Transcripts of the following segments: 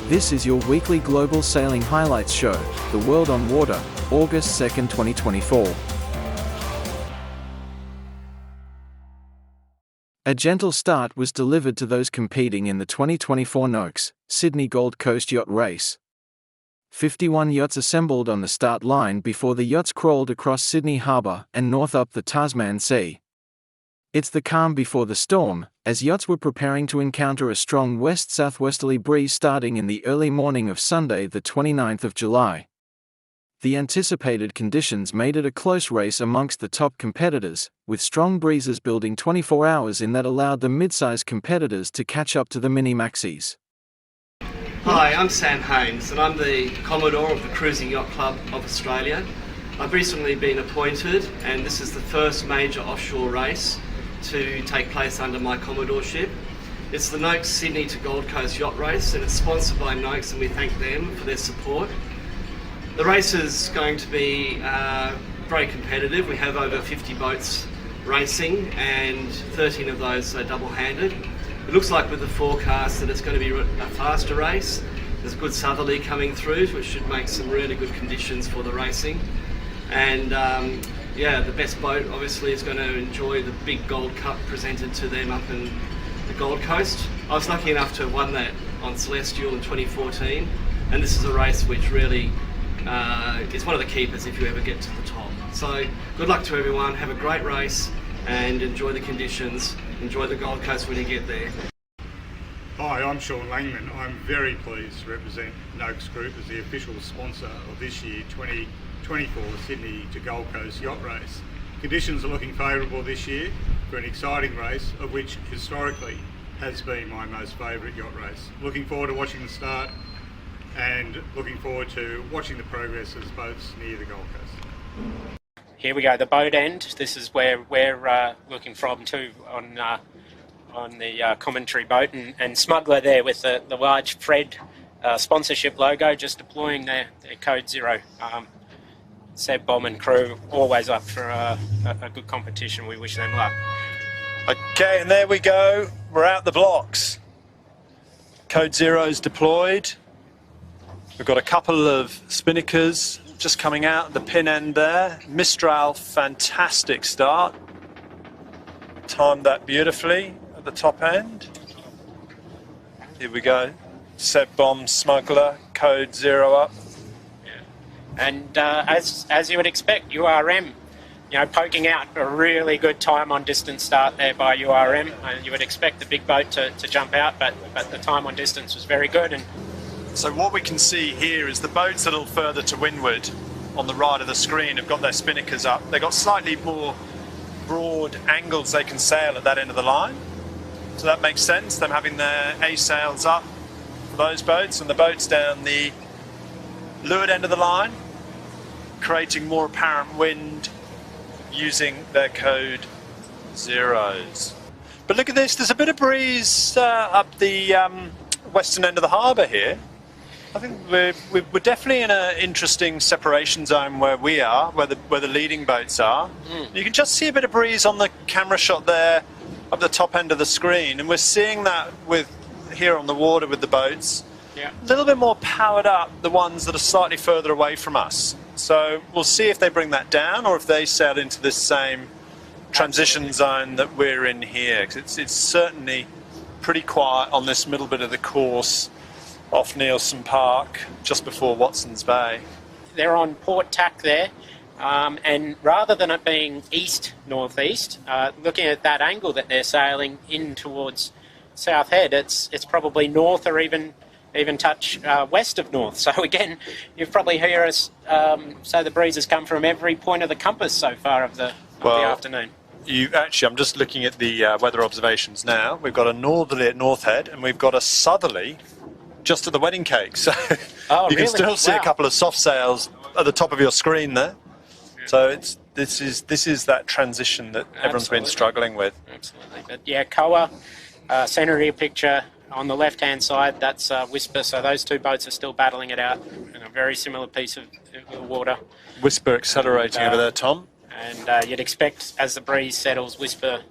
This is your weekly global sailing highlights show, The World on Water, August 2nd, 2024. A gentle start was delivered to those competing in the 2024 Noakes, Sydney Gold Coast Yacht Race. 51 yachts assembled on the start line before the yachts crawled across Sydney Harbour and north up the Tasman Sea. It's the calm before the storm, as yachts were preparing to encounter a strong west-southwesterly breeze starting in the early morning of Sunday the 29th of July. The anticipated conditions made it a close race amongst the top competitors, with strong breezes building 24 hours in that allowed the mid-size competitors to catch up to the mini-maxis. Hi, I'm Sam Haynes and I'm the Commodore of the Cruising Yacht Club of Australia. I've recently been appointed and this is the first major offshore race to take place under my Commodoreship. It's the Noakes Sydney to Gold Coast Yacht Race and it's sponsored by Noakes and we thank them for their support. The race is going to be very competitive. We have over 50 boats racing and 13 of those are double-handed. It looks like with the forecast that it's going to be a faster race. There's good southerly coming through which should make some really good conditions for the racing. And the best boat obviously is going to enjoy the big Gold Cup presented to them up in the Gold Coast. I was lucky enough to have won that on Celestial in 2014 and this is a race which really is one of the keepers if you ever get to the top. So good luck to everyone, have a great race and enjoy the conditions, enjoy the Gold Coast when you get there. Hi, I'm Sean Langman. I'm very pleased to represent Noakes Group as the official sponsor of this year 2024 Sydney to Gold Coast Yacht Race. Conditions are looking favourable this year for an exciting race, of which historically has been my most favourite yacht race. Looking forward to watching the start and looking forward to watching the progress as boats near the Gold Coast. Here we go, the boat end. This is where we're looking from too on the commentary boat, and Smuggler there with the large Fred sponsorship logo just deploying their code 0. Seb, Bomb and crew always up for a good competition. We wish them luck. Okay, and there we go. We're out the blocks. Code 0's deployed. We've got a couple of spinnakers just coming out the pin end there. Mistral, fantastic start. Timed that beautifully at the top end. Here we go. Seb Bomb, Smuggler, code 0 up. And as you would expect, URM, poking out a really good time on distance start there by URM. You would expect the big boat to jump out, but the time on distance was very good. And so what we can see here is the boats a little further to windward on the right of the screen have got their spinnakers up. They've got slightly more broad angles they can sail at that end of the line. So that makes sense, them having their A sails up for those boats and the boats down the leeward end of the line, creating more apparent wind using their code 0s. But look at this, there's a bit of breeze up the western end of the harbour here. I think we're definitely in an interesting separation zone where we are, where the leading boats are. You can just see a bit of breeze on the camera shot there up the top end of the screen, and we're seeing that with here on the water with the boats. Yeah. A little bit more powered up, the ones that are slightly further away from us. So we'll see if they bring that down or if they sail into this same transition zone that we're in here. 'Cause it's certainly pretty quiet on this middle bit of the course off Neilson Park, just before Watson's Bay. they're on port tack there, and rather than it being east-northeast, looking at that angle that they're sailing in towards South Head, it's probably north or even touch west of north. So again, you've probably heard us say the breeze has come from every point of the compass so far of the afternoon. I'm just looking at the weather observations now. We've got a northerly at North Head and we've got a southerly just at the wedding cake. So you can still see a couple of soft sails at the top of your screen there. Yeah. So this is that transition that everyone's been struggling with. Absolutely. But yeah, Koa, centre of your picture on the left-hand side, that's Whisper. So those two boats are still battling it out in a very similar piece of water. Whisper accelerating over there, Tom. And you'd expect, as the breeze settles, Whisper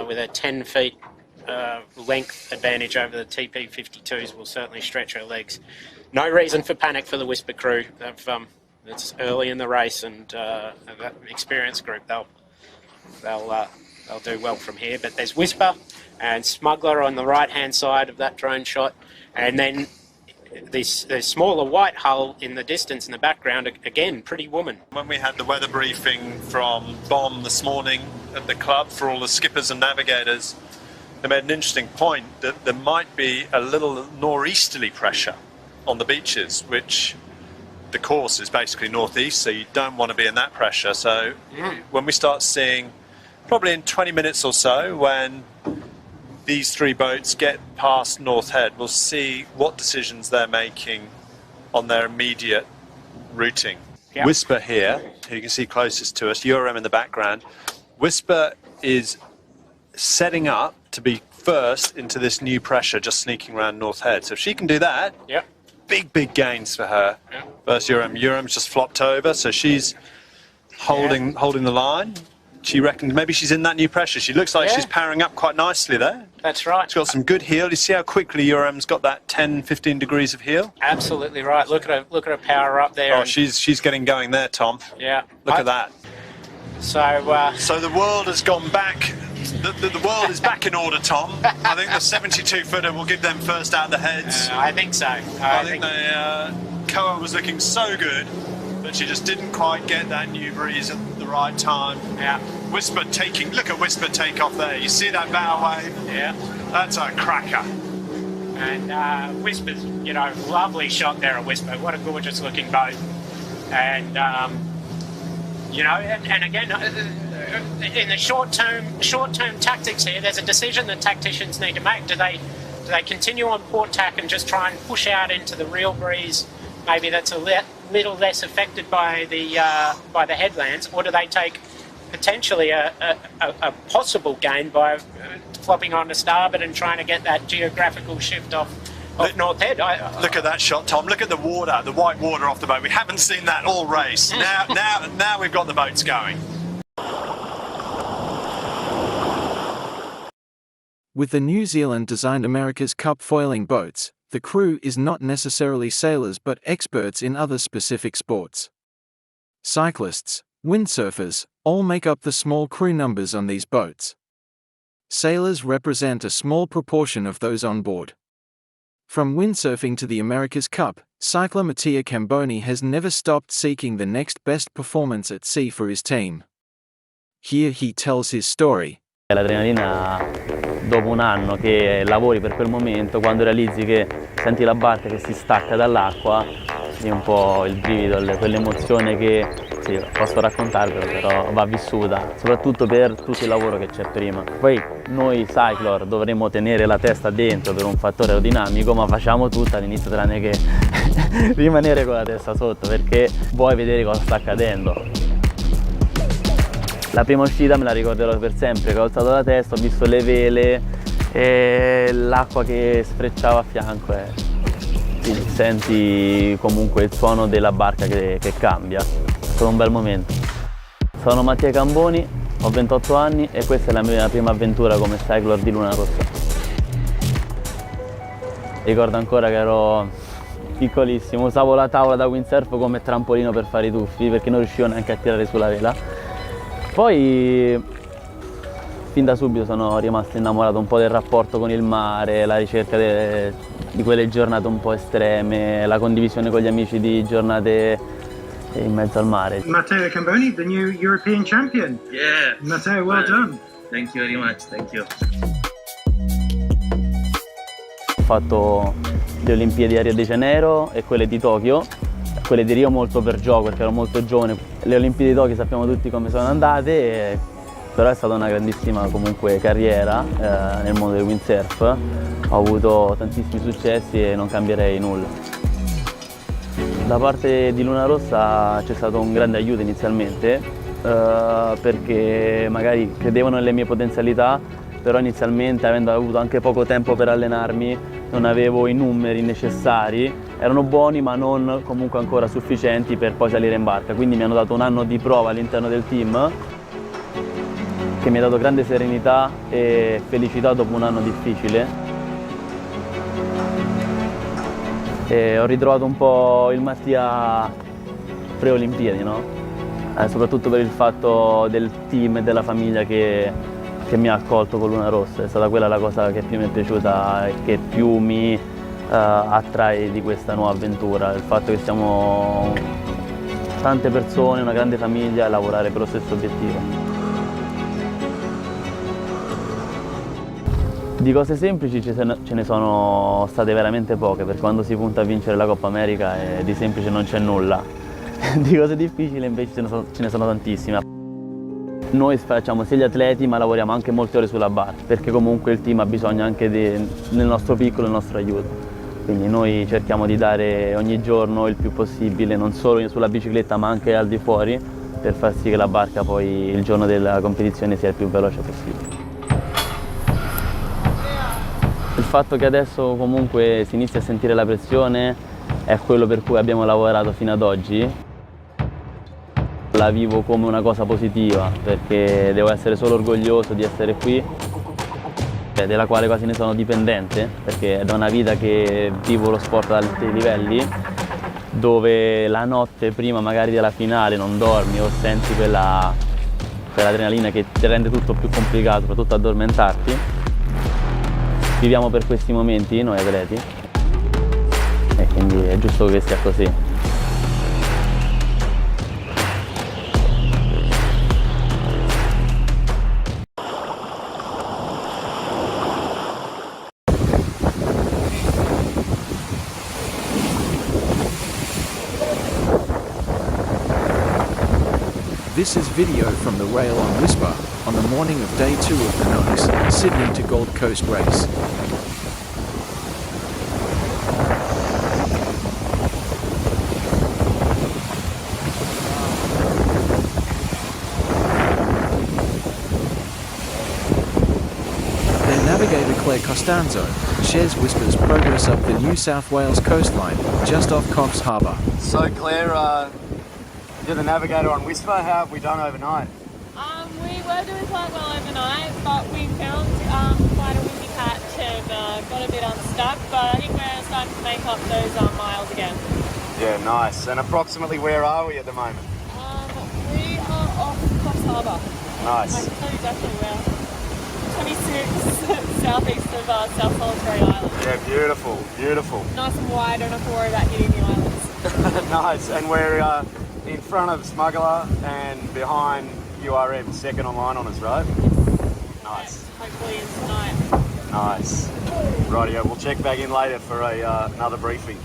with a 10 feet length advantage over the TP52s will certainly stretch her legs. No reason for panic for the Whisper crew. It's early in the race, and that experienced group, they'll do well from here. But there's Whisper and Smuggler on the right-hand side of that drone shot, and then this smaller white hull in the distance in the background, again, Pretty Woman. When we had the weather briefing from BOM this morning at the club for all the skippers and navigators, they made an interesting point that there might be a little northeasterly pressure on the beaches, which the course is basically northeast, so you don't want to be in that pressure. So when we start seeing, probably in 20 minutes or so, when these three boats get past North Head, we'll see what decisions they're making on their immediate routing. Yep. Whisper here, who you can see closest to us, URM in the background. Whisper is setting up to be first into this new pressure just sneaking around North Head. So if she can do that, Yep. big gains for her. Yep. First URM. URM's just flopped over, so she's holding the line. She reckoned maybe she's in that new pressure. She looks like she's powering up quite nicely there. That's right. She's got some good heel. You see how quickly URM's got that 10-15 degrees of heel? Absolutely right. Look at her power up there. Oh, she's getting going there, Tom. Yeah. Look at that. So the world has gone back. The world is back in order, Tom. I think the 72-footer will give them first out the heads. I think so. I think Koa was looking so good, but she just didn't quite get that new breeze at the right time. Yeah. Whisper look at Whisper take off there. You see that bow wave? Yeah. That's a cracker. And Whisper's, lovely shot there at Whisper. What a gorgeous looking boat. And, and again, in the short term tactics here, there's a decision that tacticians need to make. Do they continue on port tack and just try and push out into the real breeze? Maybe that's a little less affected by the headlands, or do they take potentially a possible gain by flopping on the starboard and trying to get that geographical shift off North Head? Look at that shot, Tom. Look at the water, the white water off the boat. We haven't seen that all race. Now we've got the boats going. With the New Zealand-designed America's Cup foiling boats, the crew is not necessarily sailors but experts in other specific sports. Cyclists, windsurfers, all make up the small crew numbers on these boats. Sailors represent a small proportion of those on board. From windsurfing to the America's Cup, cyclor Mattia Camboni has never stopped seeking the next best performance at sea for his team. Here he tells his story. L'adrenalina, dopo un anno che lavori per quel momento, quando realizzi che senti la barca che si stacca dall'acqua, è un po' il brivido, quell'emozione che sì, posso raccontarvelo, però va vissuta, soprattutto per tutto il lavoro che c'è prima. Poi noi cyclor dovremmo tenere la testa dentro per un fattore aerodinamico, ma facciamo tutto all'inizio tranne che rimanere con la testa sotto, perché vuoi vedere cosa sta accadendo. La prima uscita me la ricorderò per sempre, che ho alzato la testa, ho visto le vele e l'acqua che sfrecciava a fianco. Quindi senti comunque il suono della barca che cambia. È stato un bel momento. Sono Mattia Camboni, ho 28 anni e questa è la mia prima avventura come cyclor di Luna Rossa. Ricordo ancora che ero piccolissimo, usavo la tavola da windsurf come trampolino per fare i tuffi perché non riuscivo neanche a tirare sulla vela. Poi fin da subito sono rimasto innamorato un po' del rapporto con il mare, la ricerca di quelle giornate un po' estreme, la condivisione con gli amici di giornate in mezzo al mare. Mattia Camboni, the new European champion. Yeah. Mattia, well done. Thank you very much, thank you. Ho fatto le Olimpiadi a Rio de Janeiro e quelle di Tokyo. Quelle di Rio molto per gioco perché ero molto giovane. Le Olimpiadi di Tokyo sappiamo tutti come sono andate, però è stata una grandissima comunque carriera nel mondo del windsurf. Ho avuto tantissimi successi e non cambierei nulla. Da parte di Luna Rossa c'è stato un grande aiuto inizialmente perché magari credevano nelle mie potenzialità, però inizialmente, avendo avuto anche poco tempo per allenarmi, non avevo i numeri necessari, erano buoni ma non comunque ancora sufficienti per poi salire in barca, quindi mi hanno dato un anno di prova all'interno del team. che mi ha dato grande serenità e felicità dopo un anno difficile. E ho ritrovato un po' il Mattia pre-Olimpiadi, no? Soprattutto per il fatto del team e della famiglia che mi ha accolto con Luna Rossa. È stata quella la cosa che più mi è piaciuta e che più mi attrae di questa nuova avventura, il fatto che siamo tante persone, una grande famiglia a lavorare per lo stesso obiettivo. Di cose semplici ce ne sono state veramente poche, perché quando si punta a vincere la Coppa America di semplice non c'è nulla. Di cose difficili invece ce ne sono tantissime. Noi facciamo sia gli atleti ma lavoriamo anche molte ore sulla barca, perché comunque il team ha bisogno anche nel nostro piccolo il nostro aiuto. Quindi noi cerchiamo di dare ogni giorno il più possibile, non solo sulla bicicletta ma anche al di fuori, per far sì che la barca poi il giorno della competizione sia il più veloce possibile. Il fatto che adesso comunque si inizia a sentire la pressione è quello per cui abbiamo lavorato fino ad oggi. La vivo come una cosa positiva, perché devo essere solo orgoglioso di essere qui, della quale quasi ne sono dipendente, perché è da una vita che vivo lo sport ad alti livelli, dove la notte prima magari della finale non dormi o senti quell'adrenalina che ti rende tutto più complicato, soprattutto addormentarti. Viviamo per questi momenti noi atleti e quindi è giusto che sia così. This is video from the rail on Whisper on the morning of day 2 of the Noakes, Sydney to Gold Coast race. Their navigator Claire Costanzo shares Whisper's progress up the New South Wales coastline just off Coffs Harbour. So Claire, you're the navigator on Whisper. How have we done overnight? We were doing quite well overnight, but we found quite a windy patch and got a bit unstuck, but I think we're starting to make up those miles again. Yeah, nice. And approximately where are we at the moment? We are off Coffs Harbour. Nice. I can tell you exactly where. 26 southeast of South Solitary Island. Yeah, beautiful, beautiful. Nice and wide, don't have to worry about hitting the islands. Nice. And we're in front of Smuggler and behind URM, second online on us, right? Nice. Yeah, hopefully it's tonight. Nice. Rightio, we'll check back in later for another briefing.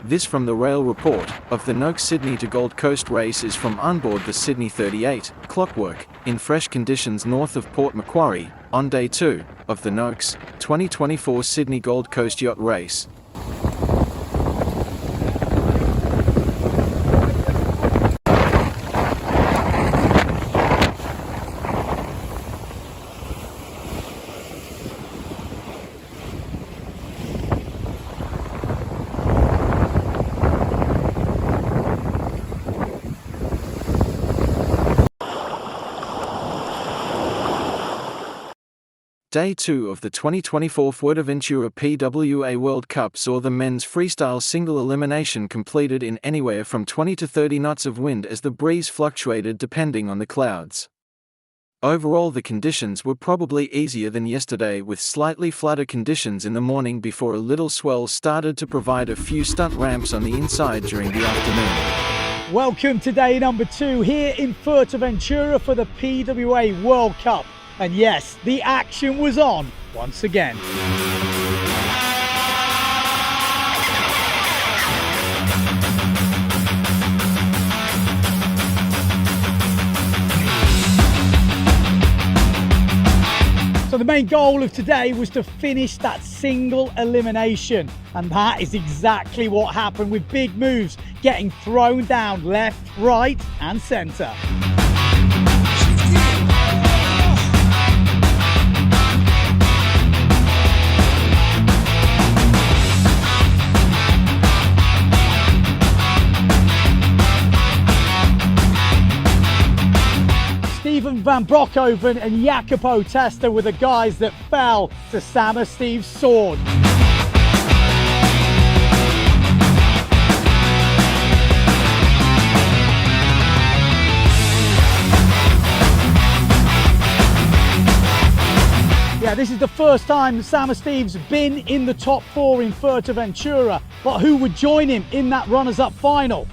This from the rail report of the Noakes Sydney to Gold Coast race is from onboard the Sydney 38 Clockwork in fresh conditions north of Port Macquarie on day 2 of the Noakes 2024 Sydney Gold Coast Yacht Race. Day 2 of the 2024 Fuerteventura PWA World Cup saw the men's freestyle single elimination completed in anywhere from 20 to 30 knots of wind as the breeze fluctuated depending on the clouds. Overall, the conditions were probably easier than yesterday, with slightly flatter conditions in the morning before a little swell started to provide a few stunt ramps on the inside during the afternoon. Welcome to day number 2 here in Fuerteventura for the PWA World Cup. And yes, the action was on once again. So the main goal of today was to finish that single elimination, and that is exactly what happened, with big moves getting thrown down left, right and centre. van Broekhoven and Jacopo Testa were the guys that fell to Sam Steve's sword. Yeah, this is the first time Sam Steve's been in the top 4 in Fuerteventura, but who would join him in that runners-up final?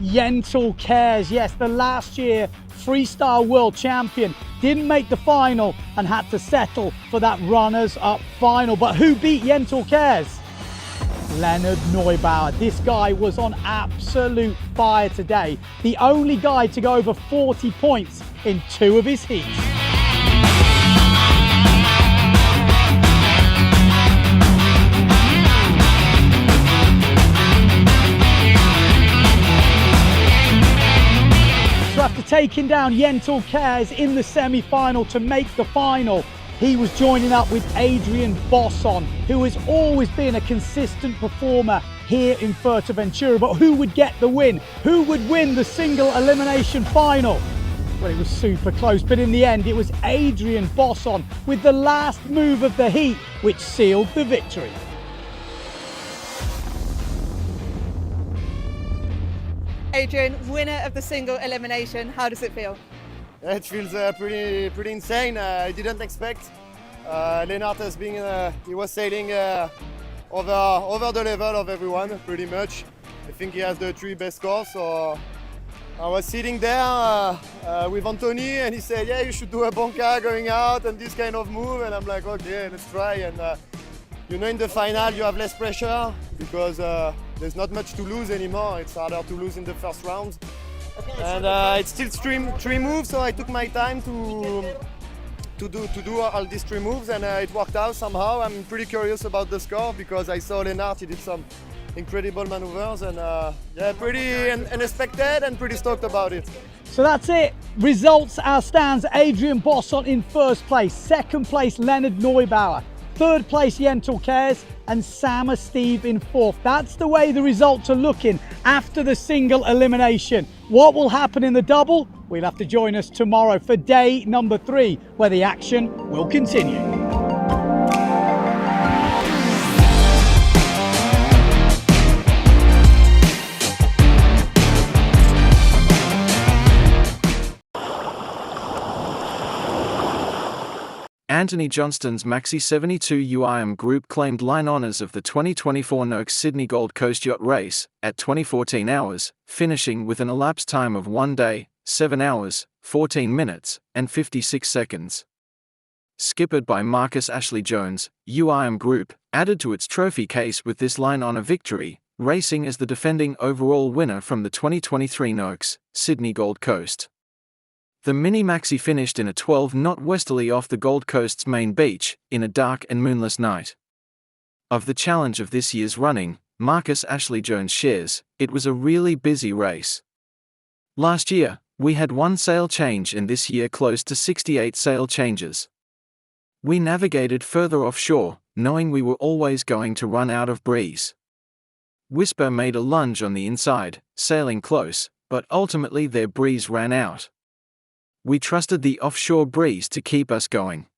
Yentel Cares, yes, the last year freestyle world champion, didn't make the final and had to settle for that runners-up final. But who beat Yentel Cares? Leonard Neubauer. This guy was on absolute fire today. The only guy to go over 40 points in 2 of his heats. So after taking down Yentel Cares in the semi-final to make the final, he was joining up with Adrian Bosson, who has always been a consistent performer here in Fuerteventura. But who would get the win? Who would win the single elimination final? Well, it was super close, but in the end it was Adrian Bosson with the last move of the heat which sealed the victory. Adrian, winner of the single elimination, how does it feel? It feels pretty insane. I didn't expect. Lennart has been, he was sailing over the level of everyone, pretty much. I think he has the 3 best scores, so I was sitting there with Anthony and he said, yeah, you should do a banca going out and this kind of move, and I'm like, okay, let's try. And you know, in the final you have less pressure because there's not much to lose anymore. It's harder to lose in the first round. And it's still 3 moves, so I took my time to do all these 3 moves, and it worked out somehow. I'm pretty curious about the score because I saw Lennart, he did some incredible maneuvers, and yeah, pretty unexpected and pretty stoked about it. So that's it. Results as stands: Adrian Bosson in first place, second place Leonard Neubauer, third place Yentel Cares, and Sam Steve in fourth. That's the way the results are looking after the single elimination. What will happen in the double? We'll have to join us tomorrow for day number 3, where the action will continue. Anthony Johnston's Maxi 72 UIM group claimed line honours of the 2024 Noakes Sydney Gold Coast Yacht Race at 2014 hours, finishing with an elapsed time of 1 day, 7 hours, 14 minutes, and 56 seconds. Skippered by Marcus Ashley Jones, UIM Group added to its trophy case with this line honour victory, racing as the defending overall winner from the 2023 Noakes Sydney Gold Coast. The mini-maxi finished in a 12-knot westerly off the Gold Coast's main beach, in a dark and moonless night. Of the challenge of this year's running, Marcus Ashley Jones shares, it was a really busy race. Last year, we had 1 sail change, and this year close to 68 sail changes. We navigated further offshore, knowing we were always going to run out of breeze. Whisper made a lunge on the inside, sailing close, but ultimately their breeze ran out. We trusted the offshore breeze to keep us going.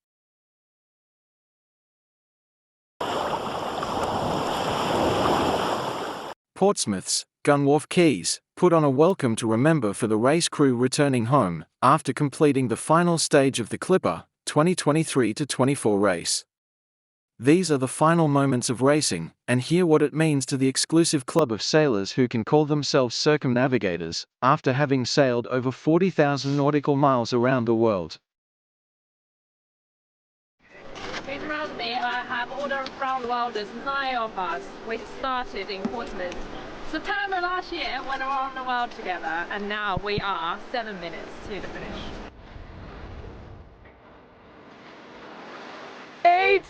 Portsmouth's Gunwharf Quays put on a welcome to remember for the race crew returning home after completing the final stage of the Clipper 2023-24 race. These are the final moments of racing, and hear what it means to the exclusive club of sailors who can call themselves circumnavigators, after having sailed over 40,000 nautical miles around the world. Around me, I have all the round worlders, 9 of us. We started in Portsmouth September last year, went around the world together, and now we are 7 minutes to the finish. 8,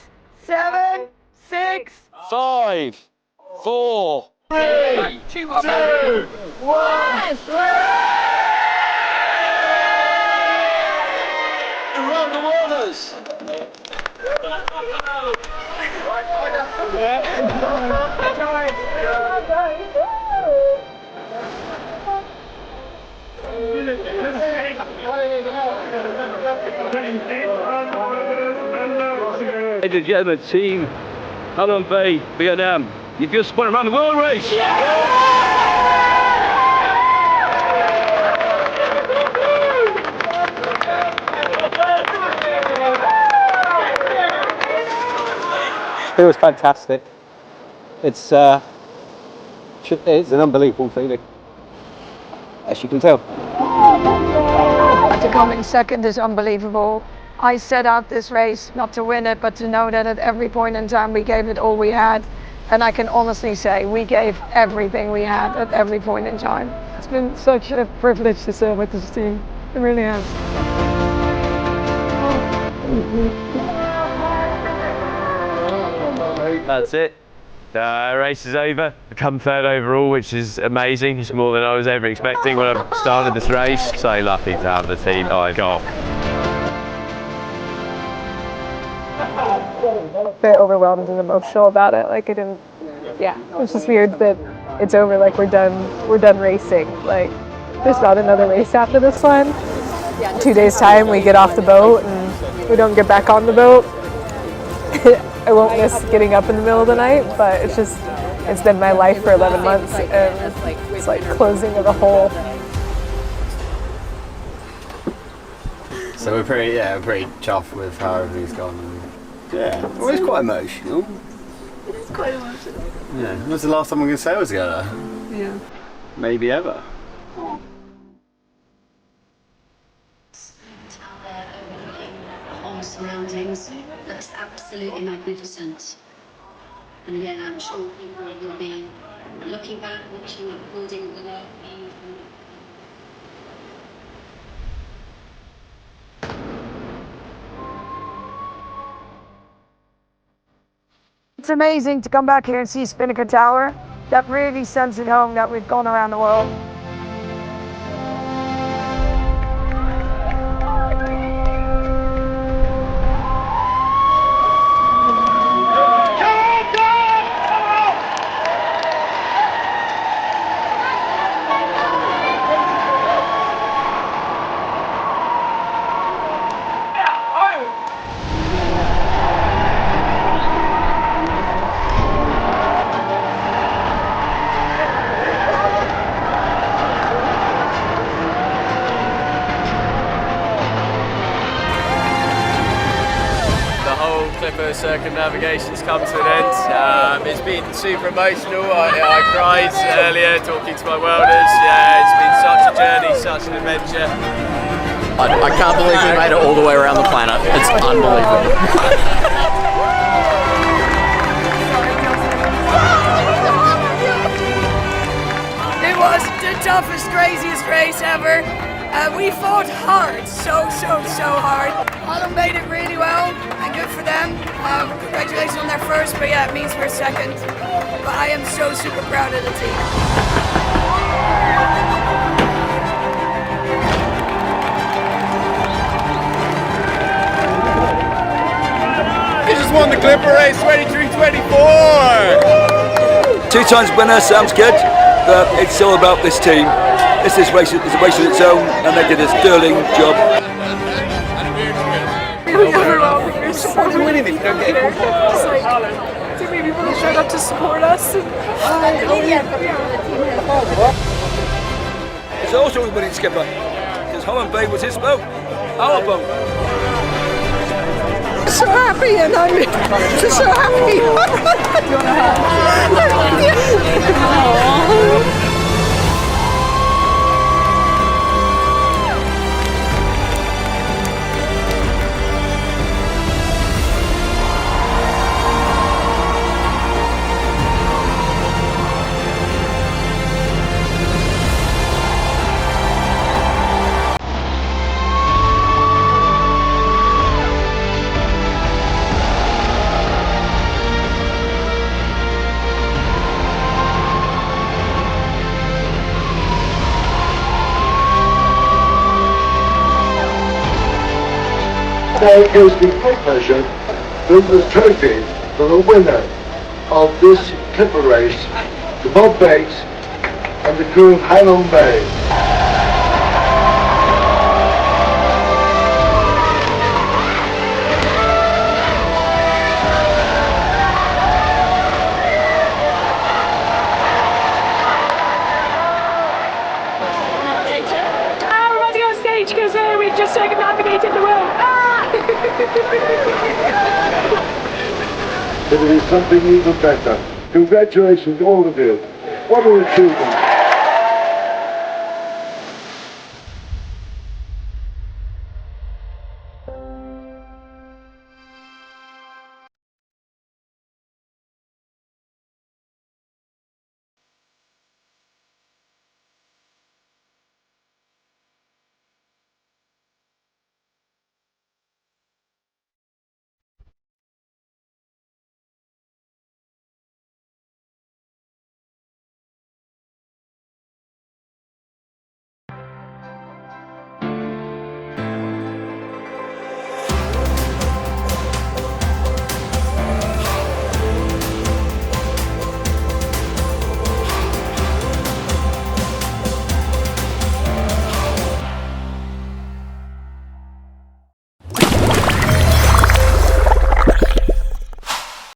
7, 6, 5, 4, 3, 2, 1. Around the waters. Ladies and gentlemen, team Halong Bay, Vietnam. You've just spun around the world race. It was fantastic. It's an unbelievable feeling, as you can tell. To come in second is unbelievable. I set out this race not to win it, but to know that at every point in time we gave it all we had. And I can honestly say we gave everything we had at every point in time. It's been such a privilege to serve with this team. It really has. That's it. The race is over. Become third overall, which is amazing. It's more than I was ever expecting when I started this race. So lucky to have the team I got. Very overwhelmed and emotional about it. Like it was just weird that it's over. Like we're done racing. Like there's not another race after this one. 2 days time we get off the boat and we don't get back on the boat. I won't miss getting up in the middle of the night, but it's been my life for 11 months and it's like closing of a hole. So we're pretty chuffed with how everything's gone. Yeah, well, it's quite emotional. It's quite emotional. Yeah, when was the last time we were going to sail together? Yeah. Maybe ever. Whole surroundings looks absolutely magnificent, and yeah, I'm sure people will be looking back, watching the building with their view. It's amazing to come back here and see Spinnaker Tower. That really sends it home that we've gone around the world. Circumnavigation's come to an end. It's been super emotional. I cried earlier talking to my welders. Yeah, it's been such a journey, such an adventure. I can't believe we made it all the way around the planet. It's unbelievable. It was the toughest, craziest race ever. We fought hard, so hard. Holland made it really well, and good for them. Congratulations on their first, but yeah, it means we're second. But I am so super proud of the team. He just won the Clipper race, 23-24! 2 times winner sounds good, but it's all about this team. This race is a race of its own, and they did a sterling job. Really overwhelming. You're supposed to win if you don't get it. It's like too many people that showed up to support us. It's also a winning skipper, because Holland Bay was his boat, our boat. So happy, and I'm just so happy. You want to hug? Now goes the full measure from the trophy for the winner of this Clipper race to Bob Bates and the crew of Halong Bay. that it is something even better. Congratulations, all of you. What an achievement.